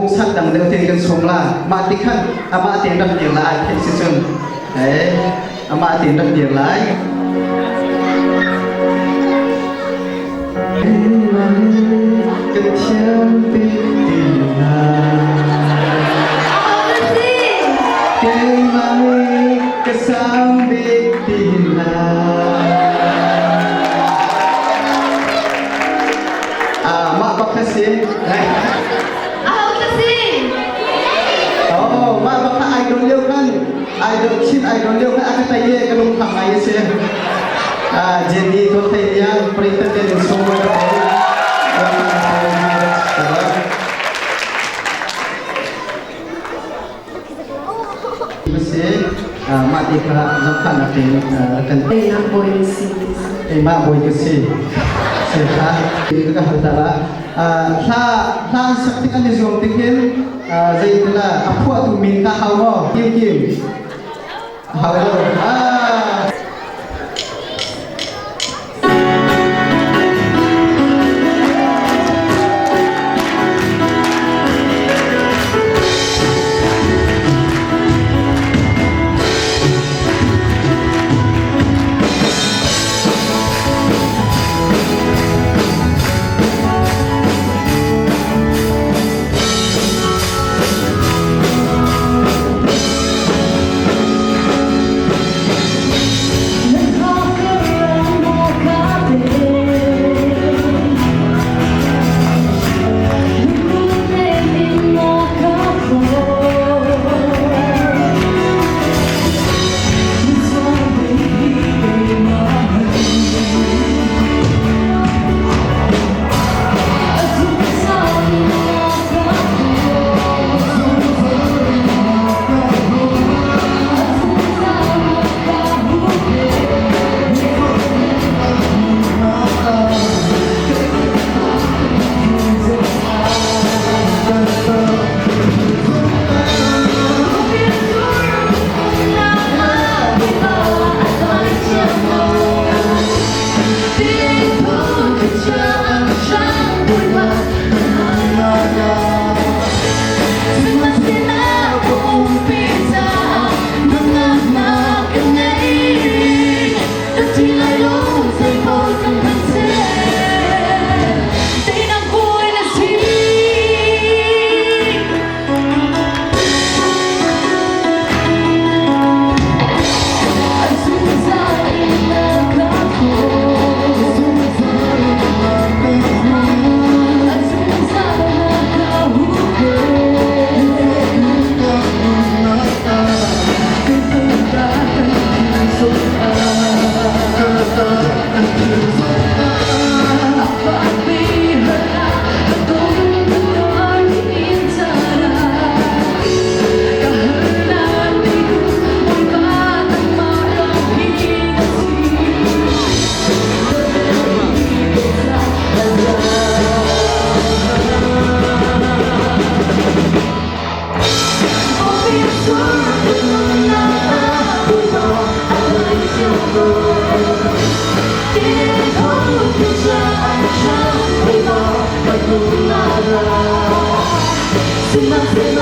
sát đằng đầu tiên cần xuống là mà tí khăn mà tiền đập tiền lại thì sẽ dừng đấy mà tiền đập tiền lại cái chiếc tiền là cái mai cái sáng biết tiền là mak bapa sih mak bapa idol dia kan idol dia kan akan tanya ke lompat ayah sih jadi tu tanya perintah dia semua masih mak dikah lompat nanti akan nak boy sih mak boy sih itu kan hartalaถ้าสักที่อันนี้ส่วนที่เห็นใจนั่นแหละพวกตุ่มมินก็เขาก็กิ้มเขาเลยSemua